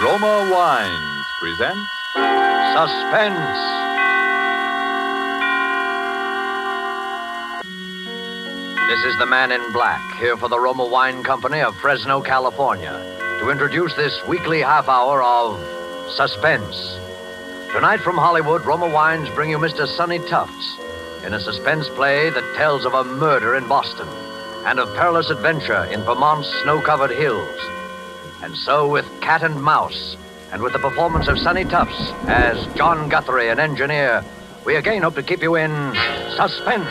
Roma Wines presents Suspense. This is the Man in Black, here for the Roma Wine Company of Fresno, California, to introduce this weekly half hour of Suspense. Tonight from Hollywood, Roma Wines bring you Mr. Sonny Tufts in a suspense play that tells of a murder in Boston and of perilous adventure in Vermont's snow-covered hills. And so with Cat and Mouse, and with the performance of Sonny Tufts as John Guthry, an engineer, we again hope to keep you in suspense.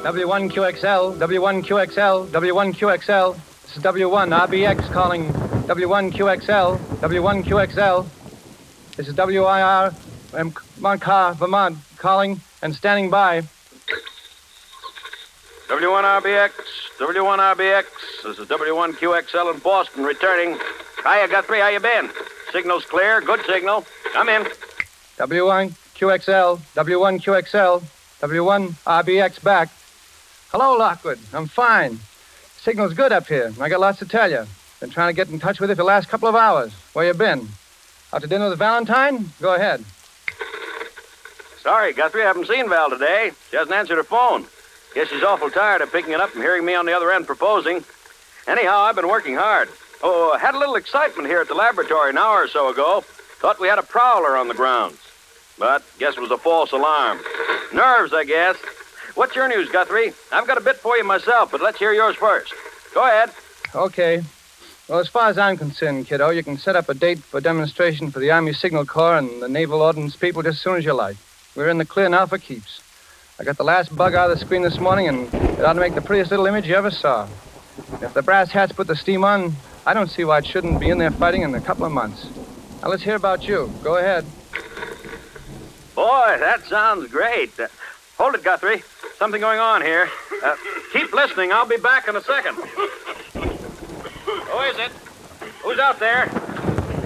W1QXL, W1QXL, W1QXL. This is W1RBX calling W1QXL, W1QXL. This is WIR, Carr, Vermont, calling and standing by. W1RBX, W1RBX. This is W1QXL in Boston, returning. Hiya, Guthrie, how you been? Signal's clear, good signal. Come in. W1QXL, W1QXL, W1RBX back. Hello, Lockwood. I'm fine. Signal's good up here. I got lots to tell you. Been trying to get in touch with you for the last couple of hours. Where you been? Out to dinner with Valentine? Go ahead. Sorry, Guthrie, I haven't seen Val today. She hasn't answered her phone. Guess she's awful tired of picking it up and hearing me on the other end proposing. Anyhow, I've been working hard. Oh, had a little excitement here at the laboratory an hour or so ago. Thought we had a prowler on the grounds. But guess it was a false alarm. Nerves, I guess. What's your news, Guthrie? I've got a bit for you myself, but let's hear yours first. Go ahead. Okay. Well, as far as I'm concerned, kiddo, you can set up a date for demonstration for the Army Signal Corps and the Naval Ordnance people just as soon as you like. We're in the clear now for keeps. I got the last bug out of the screen this morning, and it ought to make the prettiest little image you ever saw. If the brass hats put the steam on, I don't see why it shouldn't be in there fighting in a couple of months. Now, let's hear about you. Go ahead. Boy, that sounds great. Hold it, Guthrie. Something going on here. Keep listening. I'll be back in a second. Who is it? Who's out there?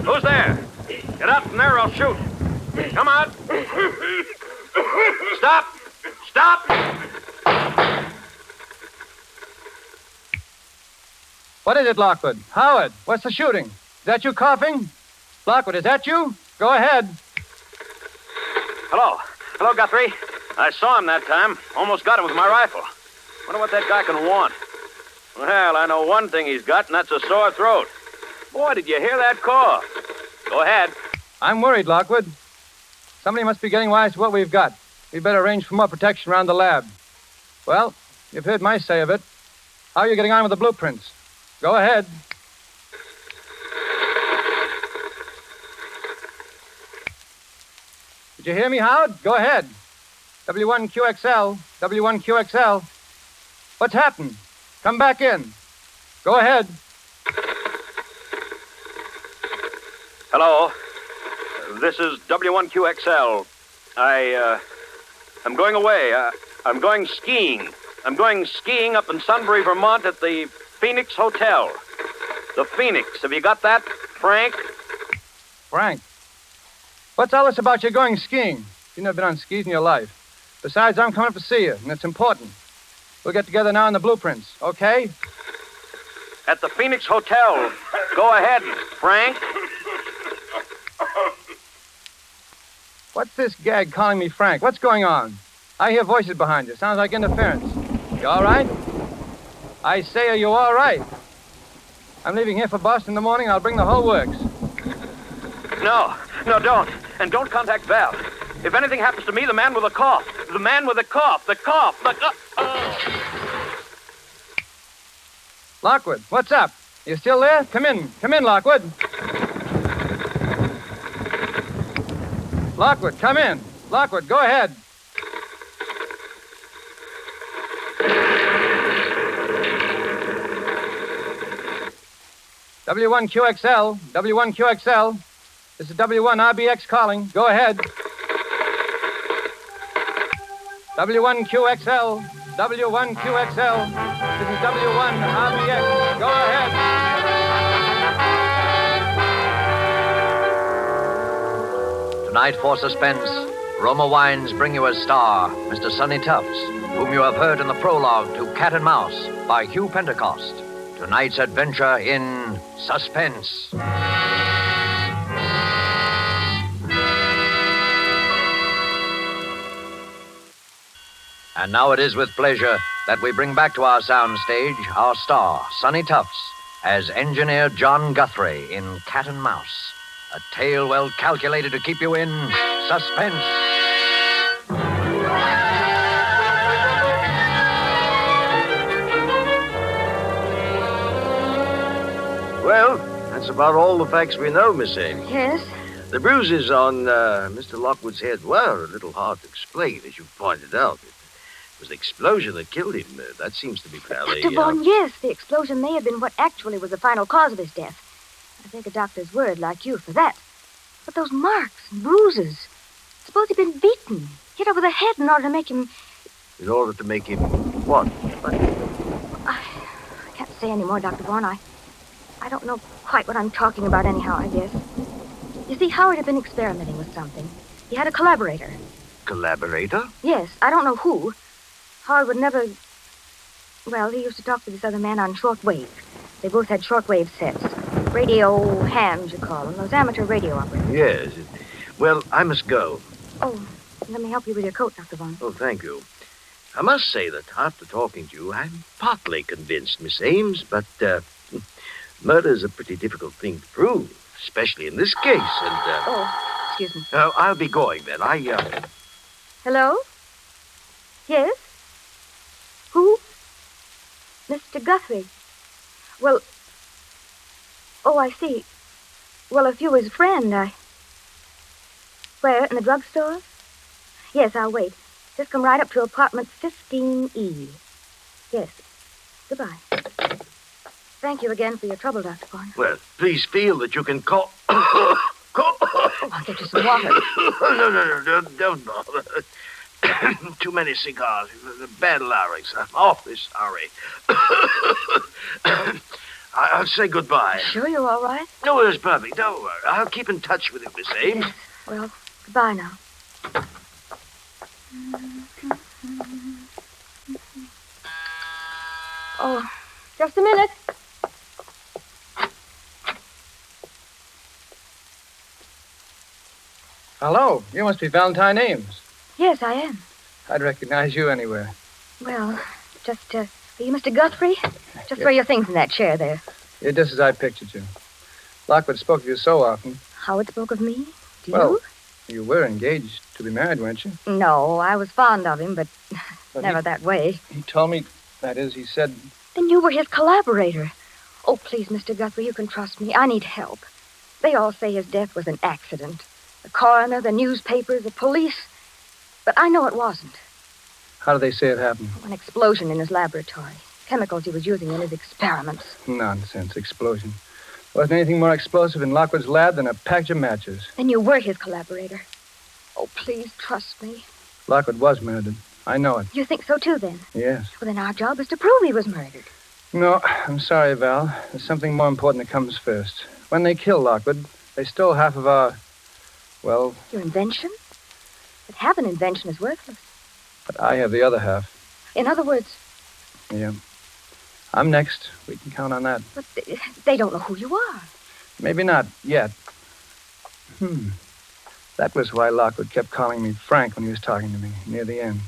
Who's there? Get out from there or I'll shoot. Come on. Stop! Stop! What is it, Lockwood? Howard, what's the shooting? Is that you coughing? Lockwood, is that you? Go ahead. Hello. Hello, Guthrie. I saw him that time. Almost got him with my rifle. Wonder what that guy can want. Well, I know one thing he's got, and that's a sore throat. Boy, did you hear that cough? Go ahead. I'm worried, Lockwood. Somebody must be getting wise to what we've got. We'd better arrange for more protection around the lab. Well, you've heard my say of it. How are you getting on with the blueprints? Go ahead. Did you hear me, Howard? Go ahead. W1QXL, W1QXL. What's happened? Come back in. Go ahead. Hello. This is W1QXL. I'm going away. I'm going skiing. I'm going skiing up in Sunbury, Vermont at the Phoenix Hotel. The Phoenix. Have you got that, Frank? Frank? What's all this about you going skiing? You've never been on skis in your life. Besides, I'm coming up to see you, and it's important. We'll get together now in the blueprints, okay? At the Phoenix Hotel. Go ahead, Frank. What's this gag calling me Frank? What's going on? I hear voices behind you. Sounds like interference. You all right? I say, are you all right? I'm leaving here for Boston in the morning. I'll bring the whole works. No, don't. And don't contact Val. If anything happens to me, the man with the cough. The man with the cough. The cough. Lockwood, what's up? You still there? Come in, Lockwood. Lockwood, come in. Lockwood, go ahead. W1QXL, W1QXL. This is W1RBX calling. Go ahead. W1QXL, W1QXL. This is W1RBX. Go ahead. Tonight for Suspense, Roma Wines bring you as star Mr. Sonny Tufts, whom you have heard in the prologue to Cat and Mouse by Hugh Pentecost. Tonight's adventure in Suspense. And now it is with pleasure that we bring back to our soundstage our star, Sonny Tufts, as Engineer John Guthry in Cat and Mouse. A tale well calculated to keep you in suspense. Well, that's about all the facts we know, Miss Ames. Yes? The bruises on Mr. Lockwood's head were a little hard to explain, as you pointed out. It was the explosion that killed him. That seems to be fairly... Dr. Vaughn, yes, the explosion may have been what actually was the final cause of his death. I take a doctor's word like you for that. But those marks and bruises... Suppose he'd been beaten, hit over the head in order to make him... In order to make him what? I can't say any more, Dr. Vaughn. I don't know quite what I'm talking about anyhow, I guess. You see, Howard had been experimenting with something. He had a collaborator. Collaborator? Yes, I don't know who. Howard would never... Well, he used to talk to this other man on shortwave. They both had shortwave sets. Radio hams, you call them. Those amateur radio operators. Yes. Well, I must go. Oh, let me help you with your coat, Dr. Vaughn. Oh, thank you. I must say that after talking to you, I'm partly convinced, Miss Ames, but murder's a pretty difficult thing to prove, especially in this case, and... Oh, excuse me. I'll be going then. Hello? Yes? Who? Mr. Guthrie. Well... Oh, I see. Well, if you his friend, Where, in the drugstore? Yes, I'll wait. Just come right up to apartment 15E. Yes. Goodbye. Thank you again for your trouble, Dr. Vaughn. Well, please feel that you can call... Oh, I'll get you some water. No, don't bother. Too many cigars. Bad larynx. I'm awfully sorry. I'll say goodbye. Sure you're all right? No, it's perfect. Don't worry. I'll keep in touch with you, Miss Ames. Yes. Well, goodbye now. Oh, just a minute. Hello, you must be Valentine Ames. Yes, I am. I'd recognize you anywhere. Well, just, are you Mr. Guthrie? Just throw your things in that chair there. You're just as I pictured you. Lockwood spoke of you so often. Howard spoke of me? Do Well, you were engaged to be married, weren't you? No, I was fond of him, but never that way. He told me, that is, he said... Then you were his collaborator. Oh, please, Mr. Guthrie, you can trust me. I need help. They all say his death was an accident. The coroner, the newspapers, the police. But I know it wasn't. How do they say it happened? An explosion in his laboratory. Chemicals he was using in his experiments. Nonsense, explosion. Wasn't anything more explosive in Lockwood's lab than a package of matches. Then you were his collaborator. Oh, please, trust me. Lockwood was murdered. I know it. You think so, too, then? Yes. Well, then our job is to prove he was murdered. No, I'm sorry, Val. There's something more important that comes first. When they killed Lockwood, they stole half of our... Well... Your invention? But half an invention is worthless. But I have the other half. In other words... Yeah. I'm next. We can count on that. But they don't know who you are. Maybe not yet. That was why Lockwood kept calling me Frank when he was talking to me, near the end.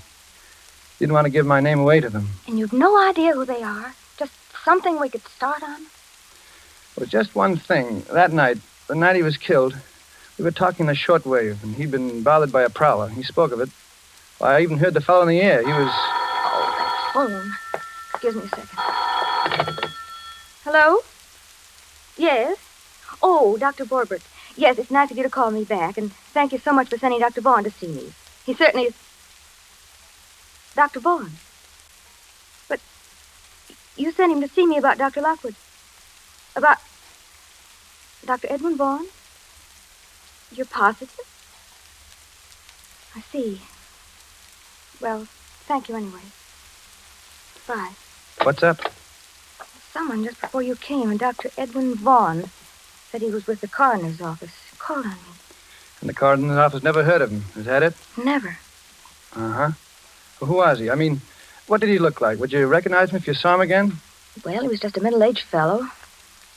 Didn't want to give my name away to them. And you've no idea who they are? Just something we could start on? It was just one thing. That night, the night he was killed, we were talking the shortwave, and he'd been bothered by a prowler. He spoke of it. Why, I even heard the fellow in the air. He was... Oh, that phone. Excuse me a second. Hello? Yes? Oh, Dr. Borbert. Yes, it's nice of you to call me back, and thank you so much for sending Dr. Vaughn to see me. He certainly is... Dr. Vaughn? But you sent him to see me about Dr. Lockwood. About Dr. Edwin Vaughn? You're positive? I see. Well, thank you anyway. Bye. What's up? Someone just before you came, and Dr. Edwin Vaughn said he was with the coroner's office. Called on me. And the coroner's office never heard of him. Is that it? Never. Uh-huh. Well, who was he? I mean, what did he look like? Would you recognize him if you saw him again? Well, he was just a middle-aged fellow.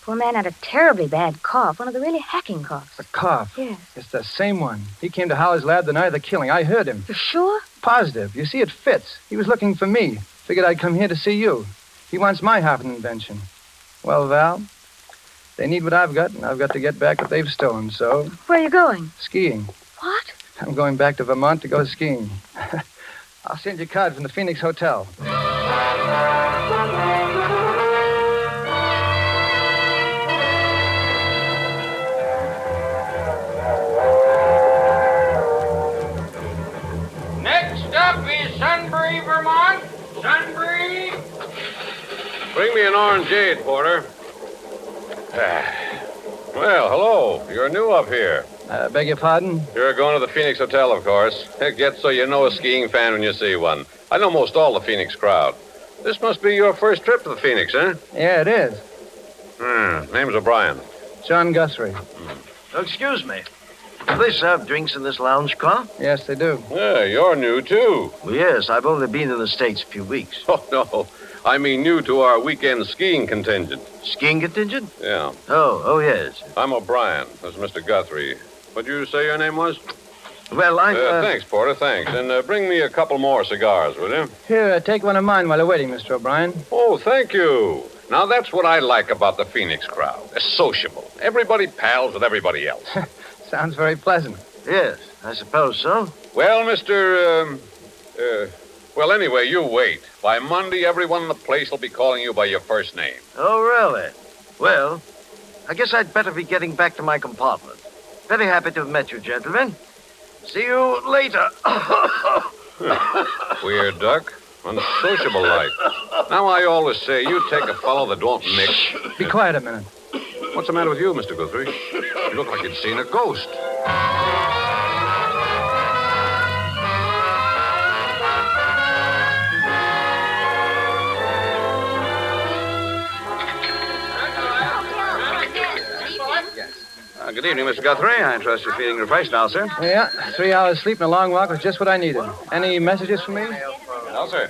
Poor man had a terribly bad cough, one of the really hacking coughs. The cough? Yes. It's the same one. He came to Howard's lab the night of the killing. I heard him. You sure? Positive. You see, it fits. He was looking for me. Figured I'd come here to see you. He wants my half an invention. Well, Val, they need what I've got, and I've got to get back what they've stolen, so... Where are you going? Skiing. What? I'm going back to Vermont to go skiing. I'll send you a card from the Phoenix Hotel. Next up is Sunbury, Vermont. Sunbury. Bring me an orangeade, Porter. Well, hello. You're new up here. Beg your pardon? You're going to the Phoenix Hotel, of course. It gets so you know a skiing fan when you see one. I know most all the Phoenix crowd. This must be your first trip to the Phoenix, huh? Yeah, it is. Name's O'Brien. John Guthry. Oh, excuse me. Do they serve drinks in this lounge car? Yes, they do. Yeah, you're new, too. Well, yes, I've only been in the States a few weeks. Oh, no. I mean new to our weekend skiing contingent. Skiing contingent? Yeah. Oh, yes. I'm O'Brien. This is Mr. Guthrie. What'd you say your name was? Well, Thanks, Porter, thanks. And bring me a couple more cigars, will you? Here, take one of mine while you're waiting, Mr. O'Brien. Oh, thank you. Now, that's what I like about the Phoenix crowd. They're sociable. Everybody pals with everybody else. Sounds very pleasant. Yes, I suppose so. Well, well, anyway, you wait. By Monday, everyone in the place will be calling you by your first name. Oh, really? Well, I guess I'd better be getting back to my compartment. Very happy to have met you, gentlemen. See you later. Weird duck. Unsociable like. Now, I always say, you take a fellow that won't mix. Be quiet a minute. What's the matter with you, Mr. Guthrie? You look like you'd seen a ghost. Good evening, Mr. Guthrie. I trust you're feeling refreshed now, sir. Yeah, 3 hours sleep and a long walk was just what I needed. Any messages for me? No, sir.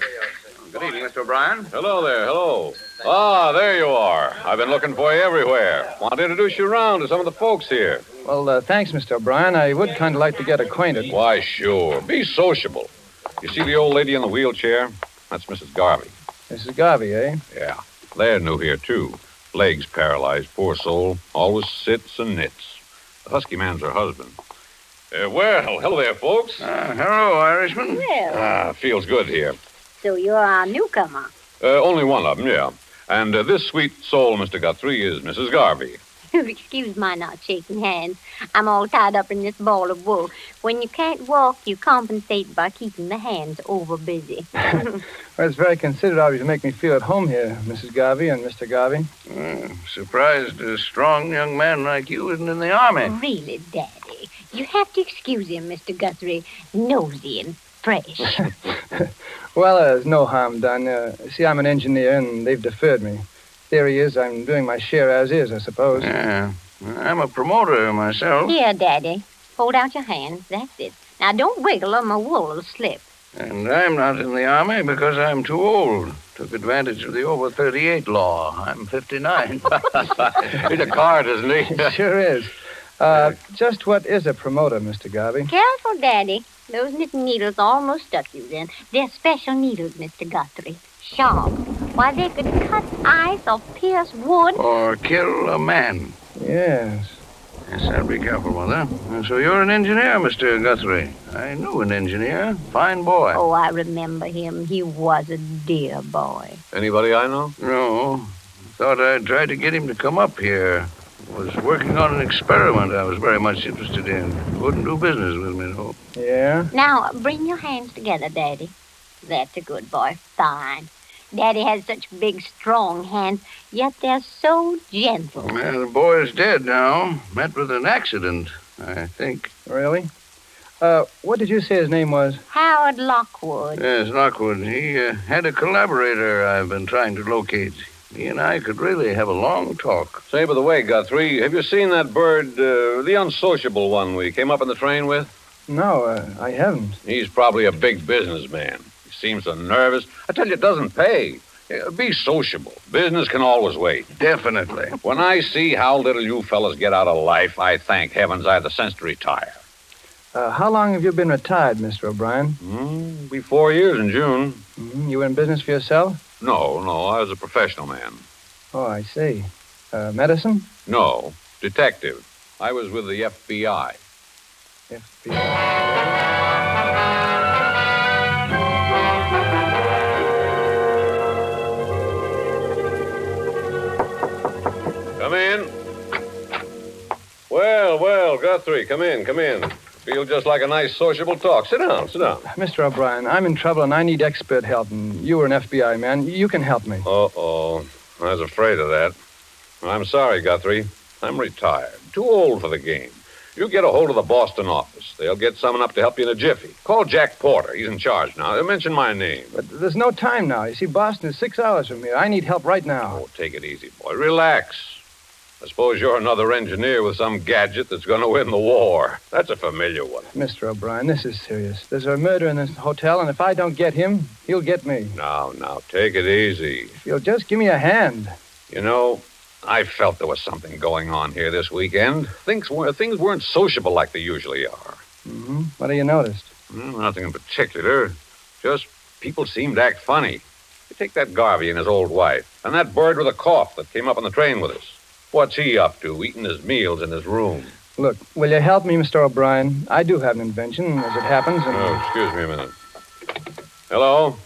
Good evening, Mr. O'Brien. Hello there, hello. Ah, there you are. I've been looking for you everywhere. Want to introduce you around to some of the folks here. Well, thanks, Mr. O'Brien. I would kind of like to get acquainted. Why, sure. Be sociable. You see the old lady in the wheelchair? That's Mrs. Garvey. Mrs. Garvey, eh? Yeah. They're new here, too. Legs paralyzed, poor soul. Always sits and knits. The husky man's her husband. Well, hello there, folks. Hello, Irishman. Well, Feels good here. so you're our newcomer. Only one of them, yeah. And this sweet soul, Mr. Guthrie, is Mrs. Garvey. Excuse my not shaking hands. I'm all tied up in this ball of wool. When you can't walk, you compensate by keeping the hands over busy. Well, it's very considerate of you to make me feel at home here, Mrs. Garvey and Mr. Garvey. Surprised a strong young man like you isn't in the army. Really, Daddy, you have to excuse him, Mr. Guthrie. Nosy and fresh. Well, there's no harm done. See, I'm an engineer, and they've deferred me. Theory is I'm doing my share as is, I suppose. Yeah. I'm a promoter myself. Here, Daddy. Hold out your hands. That's it. Now, don't wiggle or my wool will slip. And I'm not in the army because I'm too old. Took advantage of the over 38 law. I'm 59. He's a card, isn't he? Sure is. Just what is a promoter, Mr. Garvey? Careful, Daddy. Those knitting needles almost stuck you then. They're special needles, Mr. Guthrie. Sharp. Why, they could cut ice or pierce wood. Or kill a man. Yes. Yes, I'll be careful, Mother. So you're an engineer, Mr. Guthrie. I knew an engineer. Fine boy. Oh, I remember him. He was a dear boy. Anybody I know? No. Thought I'd try to get him to come up here. Was working on an experiment I was very much interested in. Wouldn't do business with me, though. Yeah? Now, bring your hands together, Daddy. That's a good boy. Fine. Daddy has such big, strong hands, yet they're so gentle. Well, the boy's dead now. Met with an accident, I think. Really? What did you say his name was? Howard Lockwood. Yes, Lockwood. He had a collaborator I've been trying to locate. He and I could really have a long talk. Say, by the way, Guthrie, have you seen that bird, the unsociable one we came up in the train with? No, I haven't. He's probably a big businessman. He seems so nervous. I tell you, it doesn't pay. Be sociable. Business can always wait. Definitely. When I see how little you fellas get out of life, I thank heavens I have the sense to retire. How long have you been retired, Mr. O'Brien? Be 4 years in June. You were in business for yourself? No, I was a professional man. Oh, I see. Medicine? No, detective. I was with the FBI. FBI. Come in. Well, Guthrie, come in. Feel just like a nice sociable talk. Sit down. Mr. O'Brien, I'm in trouble and I need expert help, and you were an FBI man. You can help me. Uh-oh. I was afraid of that. I'm sorry, Guthrie. I'm retired. Too old for the game. You get a hold of the Boston office. They'll get someone up to help you in a jiffy. Call Jack Porter. He's in charge now. Mention my name. But there's no time now. You see, Boston is 6 hours from here. I need help right now. Oh, take it easy, boy. Relax. I suppose you're another engineer with some gadget that's going to win the war. That's a familiar one. Mr. O'Brien, this is serious. There's a murder in this hotel, and if I don't get him, he'll get me. Now, take it easy. If you'll just give me a hand. You know, I felt there was something going on here this weekend. Things weren't sociable like they usually are. Mm-hmm. What have you noticed? Nothing in particular. Just people seemed to act funny. You take that Garvey and his old wife, and that bird with a cough that came up on the train with us. What's he up to, eating his meals in his room? Look, will you help me, Mr. O'Brien? I do have an invention, as it happens, and... Oh, excuse me a minute. Hello?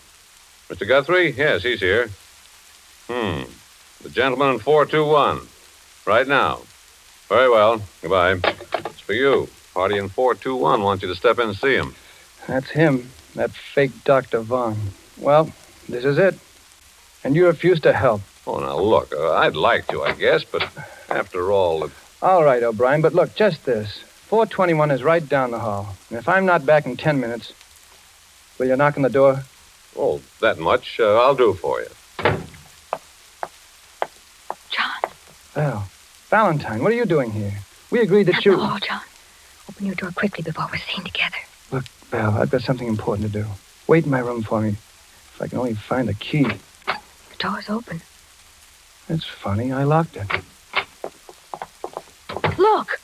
Mr. Guthrie? Yes, he's here. The gentleman in 421. Right now. Very well. Goodbye. It's for you. Party in 421 wants you to step in and see him. That's him. That fake Dr. Vaughn. Well, this is it. And you refuse to help. Oh, now, look, I'd like to, I guess, but after all... All right, O'Brien, but look, just this. 421 is right down the hall. And if I'm not back in 10 minutes, will you knock on the door? Oh, that much I'll do for you. John. Val. Valentine, what are you doing here? We agreed that you... No, John. Open your door quickly before we're seen together. Look, Val, I've got something important to do. Wait in my room for me. If I can only find the key. The door's open. That's funny. I locked it. Look.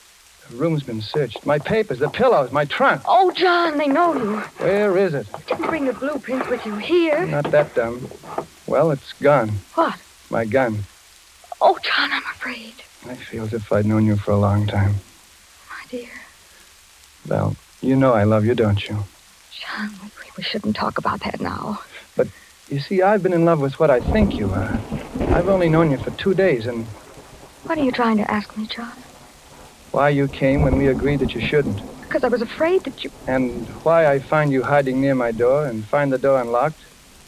The room's been searched. My papers, the pillows, my trunk. Oh, John, they know you. Where is it? You didn't bring the blueprints with you here. Not that dumb. Well, it's gone. What? My gun. Oh, John, I'm afraid. I feel as if I'd known you for a long time. My dear. Val, you know I love you, don't you? John, we shouldn't talk about that now. But, you see, I've been in love with what I think you are. I've only known you for 2 days, and... What are you trying to ask me, John? Why you came when we agreed that you shouldn't. Because I was afraid that you... And why I find you hiding near my door and find the door unlocked.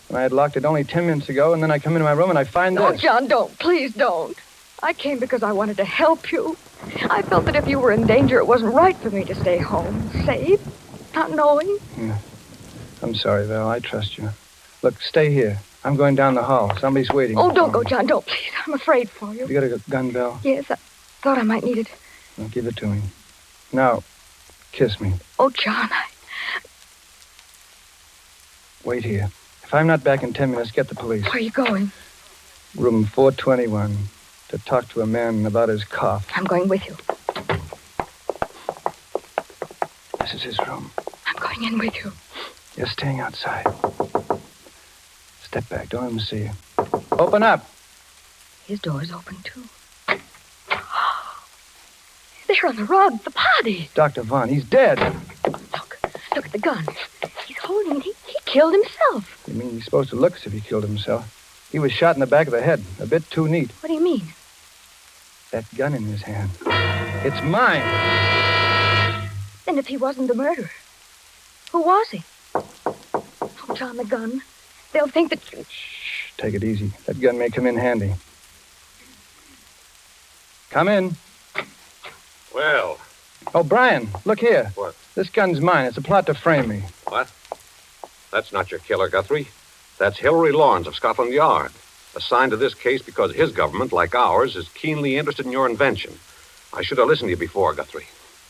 And I had locked it only 10 minutes ago, and then I come into my room and I find this. Oh, John, don't. Please don't. I came because I wanted to help you. I felt that if you were in danger, it wasn't right for me to stay home, safe, not knowing. Yeah. I'm sorry, Val. I trust you. Look, stay here. I'm going down the hall. Somebody's waiting. Oh, don't go, John. Don't, please. I'm afraid for you. You got a gun, Val? Yes, I thought I might need it. Well, give it to me. Now, kiss me. Oh, John, Wait here. If I'm not back in 10 minutes, get the police. Where are you going? Room 421. To talk to a man about his cough. I'm going with you. This is his room. I'm going in with you. You're staying outside. Step back. Don't let him see you. Open up. His door's open, too. There on the rug, the body. Dr. Vaughn, he's dead. Look at the gun. He's holding it. He killed himself. You mean he's supposed to look as if he killed himself? He was shot in the back of the head. A bit too neat. What do you mean? That gun in his hand. It's mine. Then if he wasn't the murderer, who was he? Oh, John, the gun. They'll think that you... Shh, take it easy. That gun may come in handy. Come in. Well. Oh, Brian, look here. What? This gun's mine. It's a plot to frame me. What? That's not your killer, Guthrie. That's Hilary Lawrence of Scotland Yard. Assigned to this case because his government, like ours, is keenly interested in your invention. I should have listened to you before, Guthrie.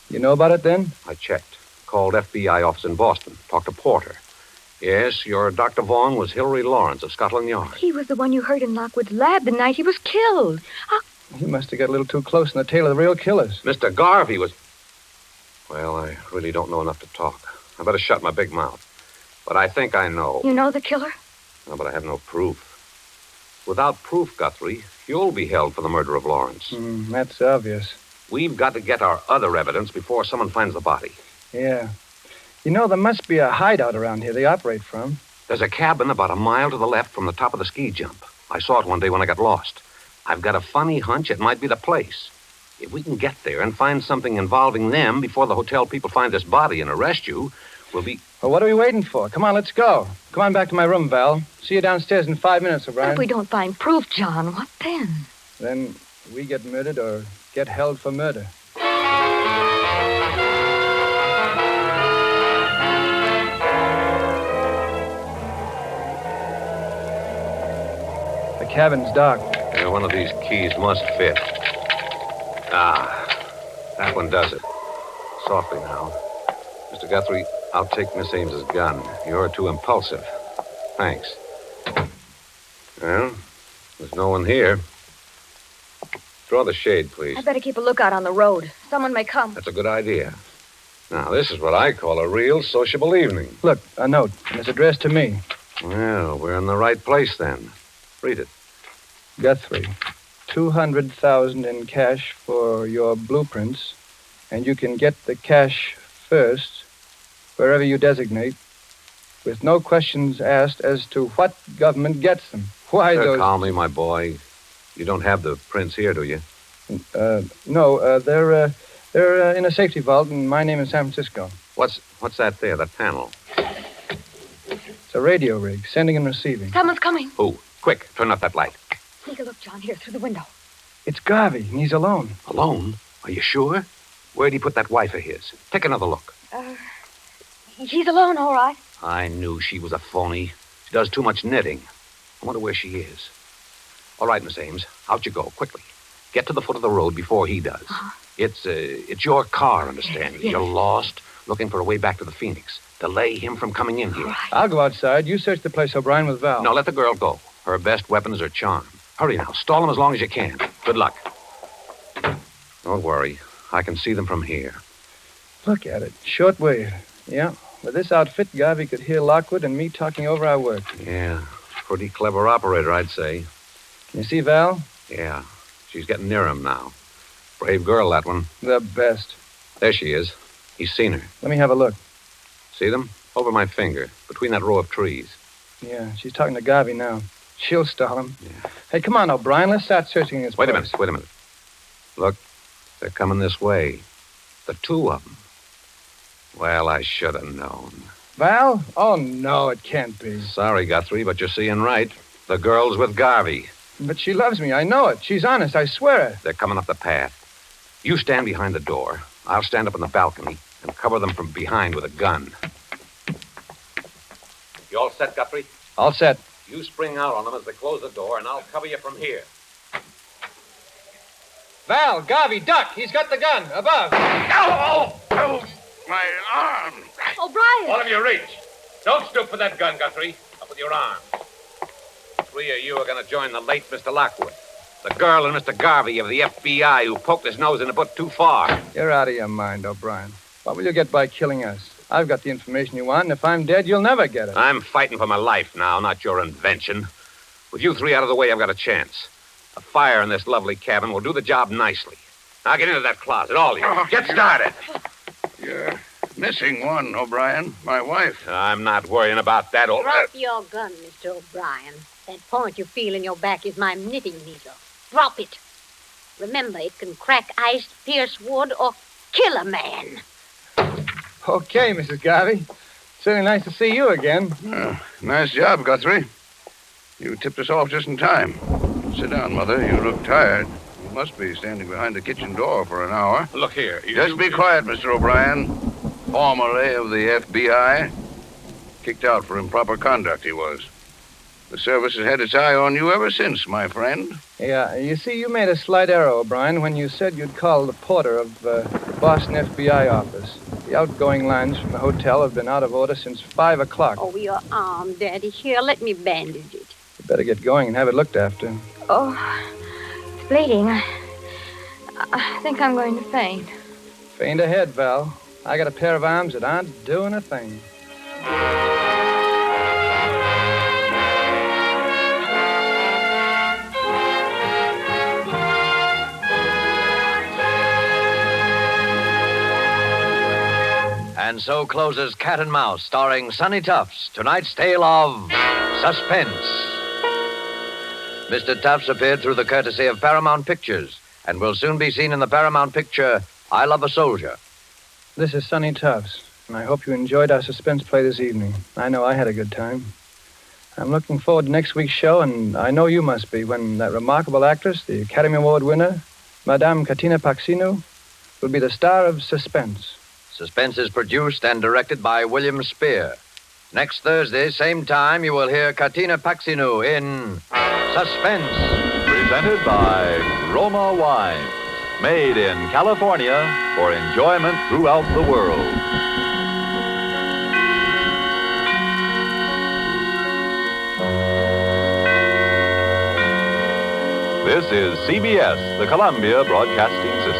You know about it then? I checked. Called FBI office in Boston. Talked to Porter. Yes, your Dr. Vaughan was Hilary Lawrence of Scotland Yard. He was the one you heard in Lockwood's lab the night he was killed. He must have got a little too close in the tail of the real killers. Mr. Garvey was... Well, I really don't know enough to talk. I better shut my big mouth. But I think I know. You know the killer? No, but I have no proof. Without proof, Guthrie, you'll be held for the murder of Lawrence. That's obvious. We've got to get our other evidence before someone finds the body. Yeah. You know, there must be a hideout around here they operate from. There's a cabin about a mile to the left from the top of the ski jump. I saw it one day when I got lost. I've got a funny hunch it might be the place. If we can get there and find something involving them before the hotel people find this body and arrest you, we'll be... Well, what are we waiting for? Come on, let's go. Come on back to my room, Val. See you downstairs in 5 minutes, O'Brien. But if we don't find proof, John, what then? Then we get murdered or get held for murder. The cabin's dark. Yeah, one of these keys must fit. Ah, that one does it. Softly now. Mr. Guthrie, I'll take Miss Ames's gun. You're too impulsive. Thanks. Well, there's no one here. Draw the shade, please. I better keep a lookout on the road. Someone may come. That's a good idea. Now, this is what I call a real sociable evening. Look, a note. And it's addressed to me. Well, we're in the right place then. Read it. Guthrie, 200,000 in cash for your blueprints, and you can get the cash first, wherever you designate, with no questions asked as to what government gets them. Why those... Calm me, my boy. You don't have the prints here, do you? No, they're in a safety vault, and my name is San Francisco. What's that there, that panel? It's a radio rig, sending and receiving. Someone's coming. Who? Quick, turn up that light. Take a look, John, here, through the window. It's Garvey, and he's alone. Alone? Are you sure? Where'd he put that wife of his? Take another look. He's alone, all right. I knew she was a phony. She does too much knitting. I wonder where she is. All right, Miss Ames, out you go, quickly. Get to the foot of the road before he does. Uh-huh. It's your car, understand me. Yes. You're lost, looking for a way back to the Phoenix. Delay him from coming in here. All right. I'll go outside. You search the place, O'Brien, with Val. No, let the girl go. Her best weapon is her charm. Hurry now. Stall them as long as you can. Good luck. Don't worry. I can see them from here. Look at it. Short wave. Yeah. With this outfit, Garvey could hear Lockwood and me talking over our work. Yeah. Pretty clever operator, I'd say. Can you see Val? Yeah. She's getting near him now. Brave girl, that one. The best. There she is. He's seen her. Let me have a look. See them? Over my finger, between that row of trees. Yeah, she's talking to Garvey now. She'll stall him. Yeah. Hey, come on, O'Brien. Let's start searching this place. Wait a minute. Look, they're coming this way. The two of them. Well, I should have known. Val? Oh, no, it can't be. Sorry, Guthrie, but you're seeing right. The girl's with Garvey. But she loves me. I know it. She's honest. I swear it. They're coming up the path. You stand behind the door. I'll stand up on the balcony and cover them from behind with a gun. You all set, Guthrie? All set. You spring out on them as they close the door, and I'll cover you from here. Val, Garvey, duck. He's got the gun. Above. Oh, my arm. O'Brien! All of you reach. Don't stoop for that gun, Guthrie. Up with your arms. 3 of you are going to join the late Mr. Lockwood. The girl and Mr. Garvey of the FBI who poked his nose in the book too far. You're out of your mind, O'Brien. What will you get by killing us? I've got the information you want, and if I'm dead, you'll never get it. I'm fighting for my life now, not your invention. With you three out of the way, I've got a chance. A fire in this lovely cabin will do the job nicely. Now get into that closet, all of you. Get started. You're missing one, O'Brien. My wife. I'm not worrying about that old... Drop your gun, Mr. O'Brien. That point you feel in your back is my knitting needle. Drop it. Remember, it can crack ice, pierce wood, or kill a man. Okay, Mrs. Garvey. Certainly nice to see you again. Nice job, Guthrie. You tipped us off just in time. Sit down, Mother. You look tired. You must be standing behind the kitchen door for an hour. Look here. Just be quiet, Mr. O'Brien. Formerly of the FBI. Kicked out for improper conduct, he was. The service has had its eye on you ever since, my friend. Yeah, you see, you made a slight error, O'Brien, when you said you'd call the porter of the Boston FBI office. The outgoing lines from the hotel have been out of order since 5 o'clock. Oh, your arm, Daddy. Here, let me bandage it. You better get going and have it looked after. Oh, it's bleeding. I think I'm going to faint. Faint ahead, Val. I got a pair of arms that aren't doing a thing. And so closes Cat and Mouse, starring Sonny Tufts, tonight's tale of Suspense. Mr. Tufts appeared through the courtesy of Paramount Pictures and will soon be seen in the Paramount picture, I Love a Soldier. This is Sonny Tufts, and I hope you enjoyed our suspense play this evening. I know I had a good time. I'm looking forward to next week's show, and I know you must be, when that remarkable actress, the Academy Award winner, Madame Katina Paxinu, will be the star of Suspense. Suspense is produced and directed by William Spear. Next Thursday, same time, you will hear Katina Paxinu in Suspense. Presented by Roma Wines. Made in California for enjoyment throughout the world. This is CBS, the Columbia Broadcasting System.